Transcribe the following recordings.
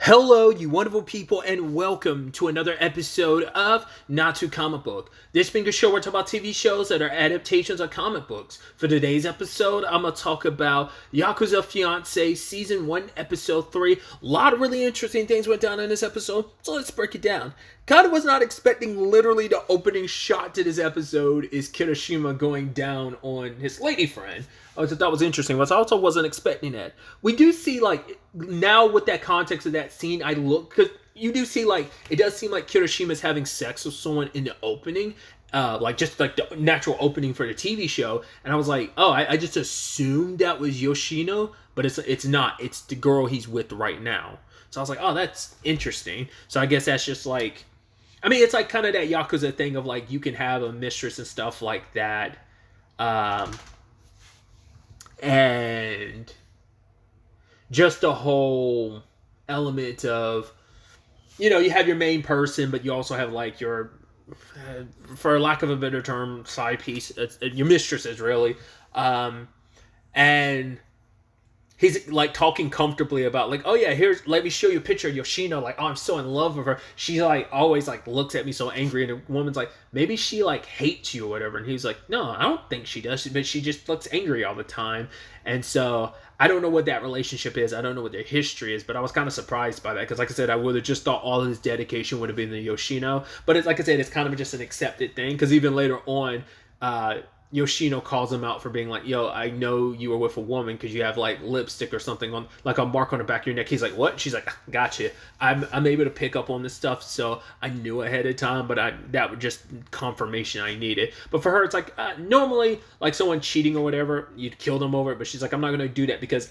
Hello, you wonderful people, and welcome to another episode of Not Too Comic Book. This being a show where I talk about TV shows that are adaptations of comic books. For today's episode, I'm going to talk about Yakuza Fiancé Season 1, Episode 3. A lot of really interesting things went down in this episode, so let's break it down. Kind of was not expecting literally the opening shot to this episode is Kirishima going down on his lady friend. I thought was interesting, but I also wasn't expecting that. We do see, now with that context of that scene, because you do see, it does seem like Kirishima's having sex with someone in the opening, just like the natural opening for the TV show, and I was like, oh, I just assumed that was Yoshino, but it's not. It's the girl he's with right now. So I was like, oh, that's interesting. So I guess that's just it's like kind of that Yakuza thing of you can have a mistress and stuff like that. And just the whole element of, you have your main person, but you also have your, for lack of a better term, side piece, your mistresses really. And he's talking comfortably about oh yeah, let me show you a picture of Yoshino, oh, I'm so in love with her. She always looks at me so angry, and the woman's maybe she hates you or whatever, and he's no, I don't think she does, but she just looks angry all the time. And so I don't know what that relationship is. I don't know what their history is, but I was kind of surprised by that, because like I said, I would have just thought all his dedication would have been to Yoshino, but it's like I said, it's kind of just an accepted thing, because even later on, Yoshino calls him out for being yo, I know you were with a woman because you have lipstick or something on, a mark on the back of your neck. He's what? She's gotcha. I'm able to pick up on this stuff, so I knew ahead of time, but that was just confirmation I needed. But for her, it's normally someone cheating or whatever, you'd kill them over it, but she's I'm not gonna do that because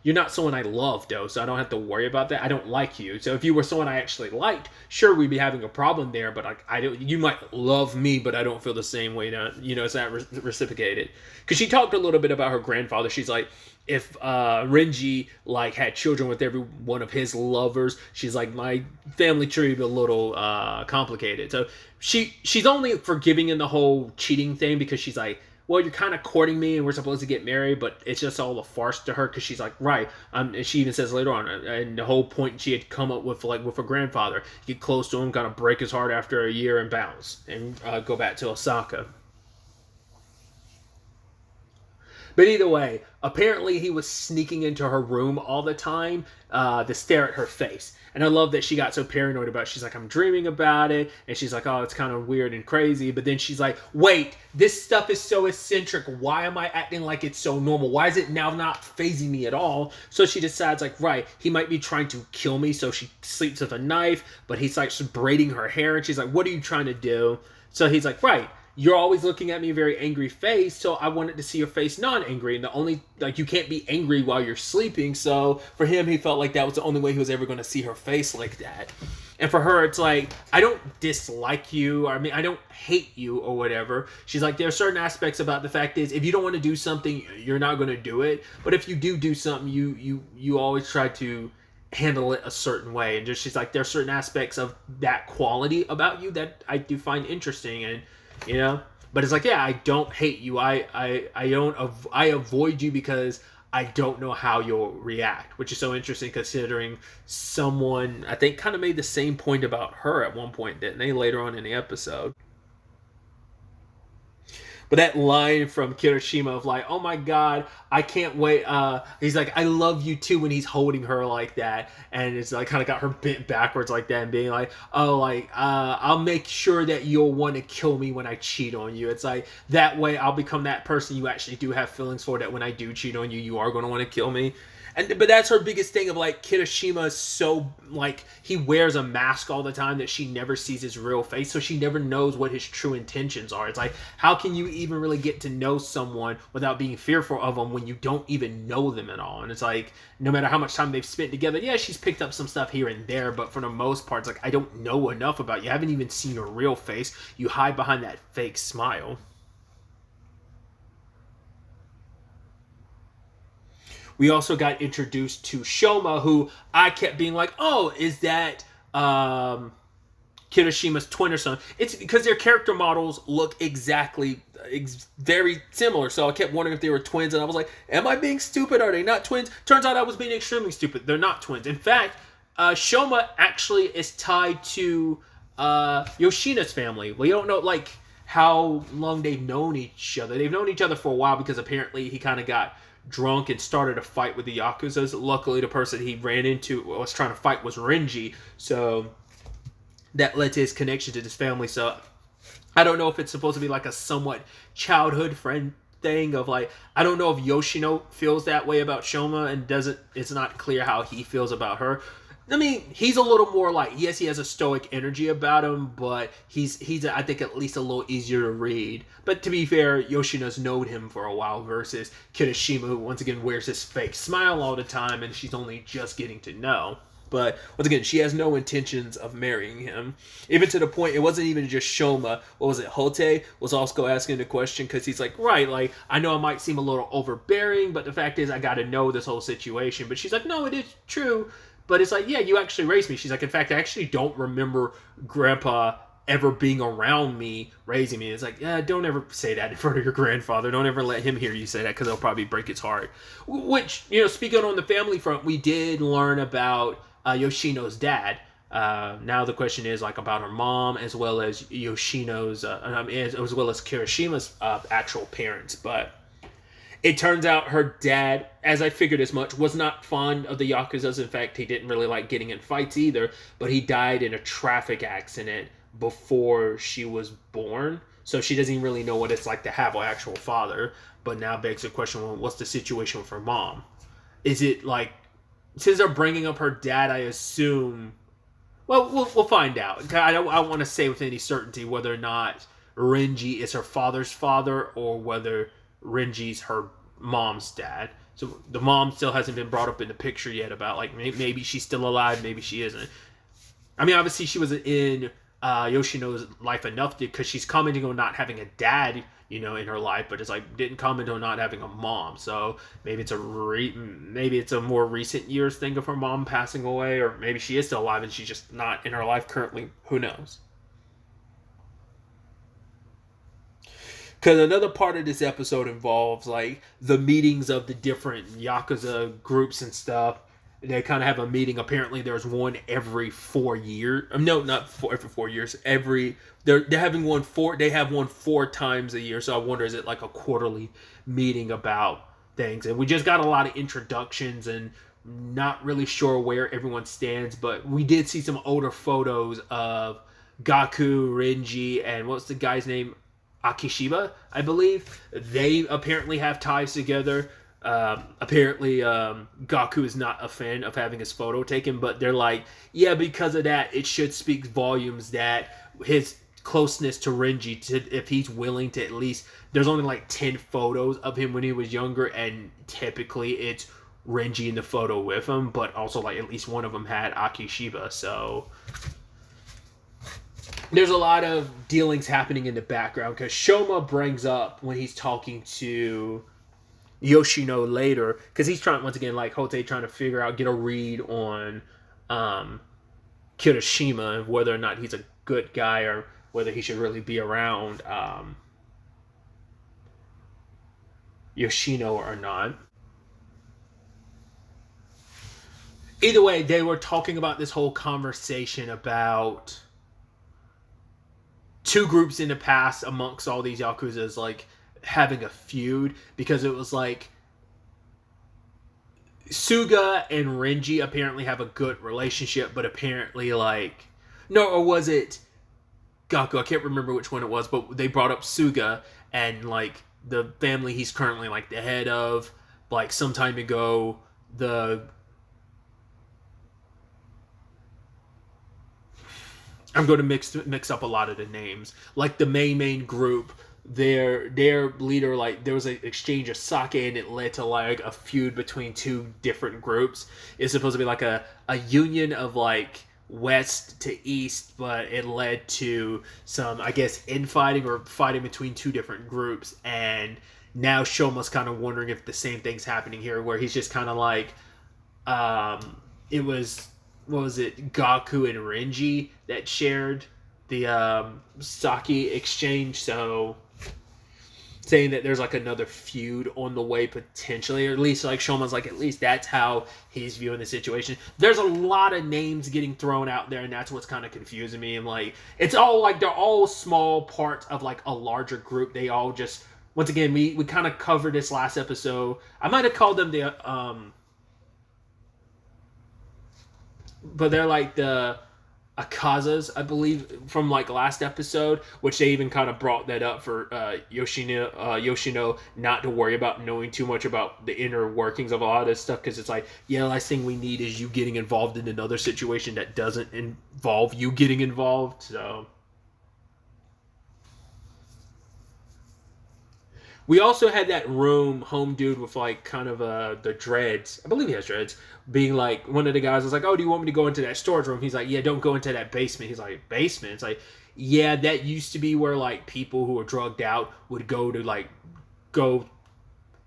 you're not someone I love, though, so I don't have to worry about that. I don't like you. So if you were someone I actually liked, sure, we'd be having a problem there, but I don't. You might love me, but I don't feel the same way. It's not reciprocated. Because she talked a little bit about her grandfather. She's if Renji had children with every one of his lovers, she's my family tree be a little complicated. So she's only forgiving in the whole cheating thing because she's well, you're kind of courting me and we're supposed to get married, but it's just all a farce to her because she's right. And she even says later on, and the whole point she had come up with, with her grandfather, get close to him, kind of break his heart after a year and bounce and go back to Osaka. But either way, apparently he was sneaking into her room all the time to stare at her face. And I love that she got so paranoid about it. She's I'm dreaming about it. And she's oh, it's kind of weird and crazy. But then she's wait, this stuff is so eccentric. Why am I acting like it's so normal? Why is it now not phasing me at all? So she decides right, he might be trying to kill me. So she sleeps with a knife, but he's braiding her hair. And she's what are you trying to do? So he's right, you're always looking at me a very angry face, so I wanted to see your face non-angry, and the only, you can't be angry while you're sleeping, so for him, he felt that was the only way he was ever going to see her face like that. And for her, it's I don't dislike you, I don't hate you or whatever. She's there are certain aspects about the fact is, if you don't want to do something, you're not going to do it, but if you do something, you always try to handle it a certain way, and just she's there are certain aspects of that quality about you that I do find interesting, and but it's yeah, I don't hate you. I avoid you because I don't know how you'll react, which is so interesting considering someone I think kind of made the same point about her at one point, didn't they, later on in the episode? But that line from Kirishima of oh my god, I can't wait. He's I love you too, when he's holding her like that, and it's kind of got her bent backwards like that, and being oh, I'll make sure that you'll want to kill me when I cheat on you. It's that way I'll become that person you actually do have feelings for, that when I do cheat on you, you are going to want to kill me. But that's her biggest thing of Kirishima is so he wears a mask all the time that she never sees his real face, so she never knows what his true intentions are. It's how can you even really get to know someone without being fearful of them when you don't even know them at all? And it's no matter how much time they've spent together, yeah, she's picked up some stuff here and there, but for the most part, it's I don't know enough about you. I haven't even seen your real face. You hide behind that fake smile. We also got introduced to Shoma, who I kept being oh, is that Kirishima's twin or son. It's because their character models look exactly very similar. So I kept wondering if they were twins, and I was like, am I being stupid? Are they not twins? Turns out I was being extremely stupid. They're not twins. In fact, Shoma actually is tied to Yoshina's family. We don't know like how long they've known each other. They've known each other for a while because apparently he kind of got drunk and started a fight with the Yakuzas. Luckily, the person he ran into was trying to fight was Renji, so that led to his connection to this family. So I don't know if it's supposed to be like a somewhat childhood friend thing of like, I don't know if Yoshino feels that way about Shoma and it's not clear how he feels about her. I mean, he's a little more like, yes, he has a stoic energy about him, but he's I think at least a little easier to read. But to be fair, Yoshino's known him for a while versus Kirishima, who once again wears this fake smile all the time and she's only just getting to know. But once again, she has no intentions of marrying him. Even to the point, it wasn't even just Shoma. What was it? Hote was also asking the question because he's like, right, like, I know I might seem a little overbearing, but the fact is I got to know this whole situation. But she's like, no, it is true. But it's like, yeah, you actually raised me. She's like, in fact, I actually don't remember Grandpa ever being around me, raising me. It's like, yeah, don't ever say that in front of your grandfather. Don't ever let him hear you say that because it'll probably break his heart. Which, speaking on the family front, we did learn about Yoshino's dad. Now the question is like about her mom as well as Yoshino's, as well as Kirishima's actual parents. But it turns out her dad, as I figured as much, was not fond of the Yakuzas. In fact, he didn't really like getting in fights either. But he died in a traffic accident before she was born. So she doesn't even really know what it's like to have an actual father. But now begs the question, well, what's the situation with her mom? Is it like, since they're bringing up her dad, I assume... Well, we'll find out. I don't want to say with any certainty whether or not Renji is her father's father or whether Renji's her mom's dad. So the mom still hasn't been brought up in the picture yet about like maybe she's still alive, maybe she isn't. I mean, obviously she was in Yoshino's life enough because she's commenting on not having a dad, in her life, but it's like didn't comment on not having a mom. So maybe it's a more recent years thing of her mom passing away, or maybe she is still alive and she's just not in her life currently. Who knows? Because another part of this episode involves like the meetings of the different Yakuza groups and stuff. They kind of have a meeting. Apparently, there's one every 4 years. No, not every 4 years. They're having one they have one 4 times a year. So I wonder, is it like a quarterly meeting about things? And we just got a lot of introductions and not really sure where everyone stands. But we did see some older photos of Gaku, Renji, and what's the guy's name? Akishiba, I believe. They apparently have ties together. Apparently, Gaku is not a fan of having his photo taken, but they're like, yeah, because of that, it should speak volumes that his closeness to Renji, if he's willing to at least, there's only like 10 photos of him when he was younger, and typically it's Renji in the photo with him, but also like at least one of them had Akishiba, so there's a lot of dealings happening in the background, because Shoma brings up when he's talking to Yoshino later, because he's trying, once again, like Hote, trying to figure out, get a read on Kirishima and whether or not he's a good guy or whether he should really be around Yoshino or not. Either way, they were talking about this whole conversation about 2 groups in the past amongst all these Yakuzas, like, having a feud, because it was like Suga and Renji apparently have a good relationship, but apparently like, no, or was it Gaku? I can't remember which one it was, but they brought up Suga and like the family he's currently like the head of, like some time ago, I'm going to mix up a lot of the names. Like the main group, their leader, like there was an exchange of sake and it led to like a feud between 2 different groups. It's supposed to be like a union of like west to east, but it led to some, I guess, infighting or fighting between 2 different groups. And now Shoma's kind of wondering if the same thing's happening here, where he's just kind of like, it was, what was it, Gaku and Renji that shared sake exchange, so saying that there's like another feud on the way potentially, or at least like Shoma's like, at least that's how he's viewing the situation. There's a lot of names getting thrown out there, and that's what's kind of confusing me. And like, it's all like, they're all small parts of like a larger group. They all just, once again, we kind of covered this last episode. I might have called them but they're like the Akazas, I believe, from like last episode, which they even kind of brought that up for Yoshino not to worry about knowing too much about the inner workings of a lot of this stuff, because it's like, yeah, the last thing we need is you getting involved in another situation that doesn't involve you getting involved. So we also had that home dude with like kind of the dreads. I believe he has dreads. Being like, one of the guys was like, "Oh, do you want me to go into that storage room?" He's like, "Yeah, don't go into that basement." He's like, "Basement?" It's like, yeah, that used to be where like people who were drugged out would go to like go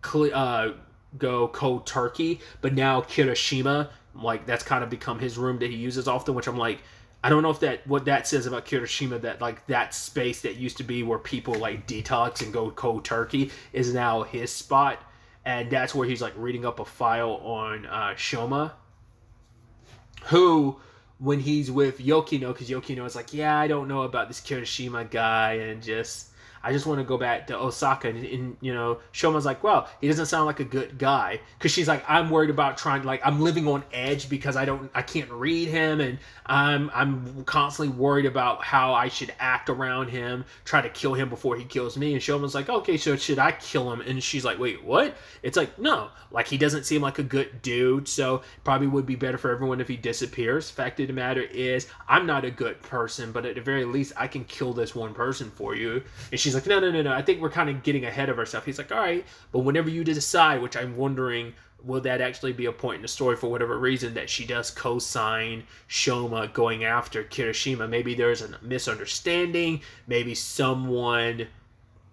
go cold turkey. But now Kirishima, like, that's kind of become his room that he uses often. Which I'm like, I don't know if what that says about Kirishima, that like that space that used to be where people like detox and go cold turkey is now his spot, and that's where he's like reading up a file on Shoma, who, when he's with Yokino, because Yokino is like, yeah, I don't know about this Kirishima guy, and I just want to go back to Osaka. And Shoma's like, well, he doesn't sound like a good guy. Because she's like, I'm worried about I'm living on edge because I can't read him. And I'm constantly worried about how I should act around him, try to kill him before he kills me. And Shoma's like, okay, so should I kill him? And she's like, wait, what? It's like, no, like, he doesn't seem like a good dude. So probably would be better for everyone if he disappears. Fact of the matter is, I'm not a good person, but at the very least, I can kill this one person for you. And she's like, no. I think we're kind of getting ahead of ourselves. He's like, all right, but whenever you decide, which I'm wondering, will that actually be a point in the story for whatever reason that she does co-sign Shoma going after Kirishima? Maybe there's a misunderstanding. Maybe someone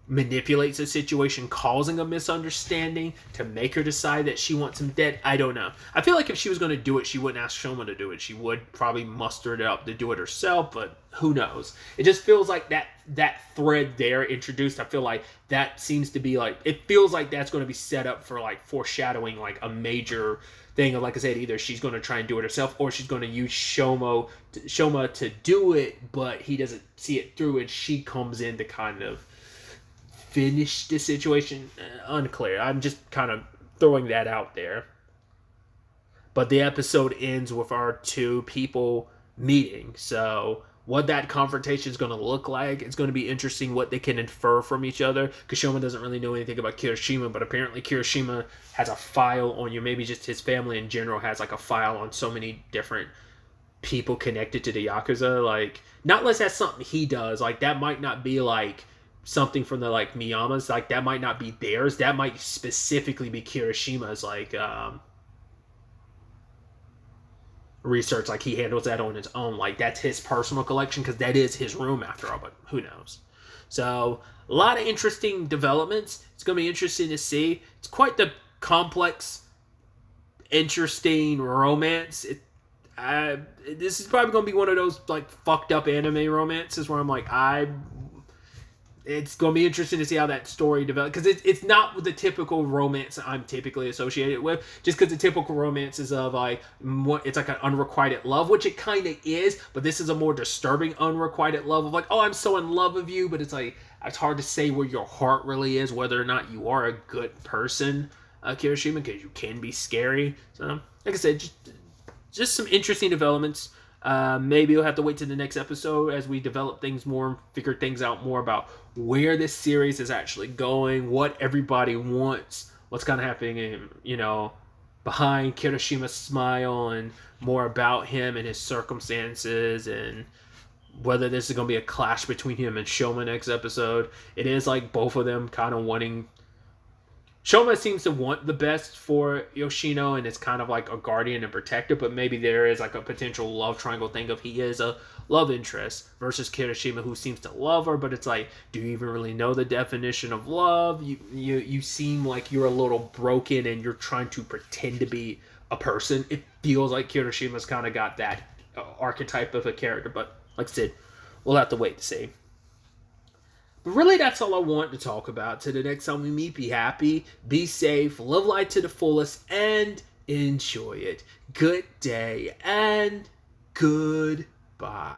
manipulates a situation, causing a misunderstanding to make her decide that she wants him dead. I don't know. I feel like if she was going to do it, she wouldn't ask Shoma to do it. She would probably muster it up to do it herself, but who knows? It just feels like that thread there introduced, I feel like that seems to be like, it feels like that's going to be set up for like foreshadowing like a major thing of, like I said, either she's going to try and do it herself, or she's going to use Shoma to do it, but he doesn't see it through, and she comes in to kind of finish the situation. Unclear. I'm just kind of throwing that out there. But the episode ends with our two people meeting. So what that confrontation is going to look like, it's going to be interesting what they can infer from each other. Because Shoma doesn't really know anything about Kirishima, but apparently Kirishima has a file on you. Maybe just his family in general has like a file on so many different people connected to the Yakuza. Like, not unless that's something he does. Like, that might not be like something from the like Miyamas, like that might not be theirs. That might specifically be Kirishima's like research. Like, he handles that on his own. Like, that's his personal collection, because that is his room after all. But who knows? So a lot of interesting developments. It's gonna be interesting to see. It's quite the complex, interesting romance. This is probably gonna be one of those like fucked up anime romances where I'm like, it's going to be interesting to see how that story develops, because it's not the typical romance I'm typically associated with, just because the typical romance is of like, it's like an unrequited love, which it kind of is, but this is a more disturbing unrequited love of like, oh, I'm so in love with you, but it's like, it's hard to say where your heart really is, whether or not you are a good person, Kirishima, because you can be scary. So, like I said, just some interesting developments. Maybe we'll have to wait to the next episode as we develop things more and figure things out more about where this series is actually going, what everybody wants, what's kind of happening, behind Kirishima's smile, and more about him and his circumstances, and whether this is going to be a clash between him and Shoma next episode. It is like both of them kind of wanting... Shoma seems to want the best for Yoshino, and it's kind of like a guardian and protector, but maybe there is like a potential love triangle thing of he is a love interest, versus Kirishima, who seems to love her, but it's like, do you even really know the definition of love? You seem like you're a little broken and you're trying to pretend to be a person. It feels like Kirishima's kind of got that archetype of a character, but like I said, we'll have to wait to see. But really, that's all I want to talk about. Till the next time we meet, be happy, be safe, live life to the fullest, and enjoy it. Good day and goodbye.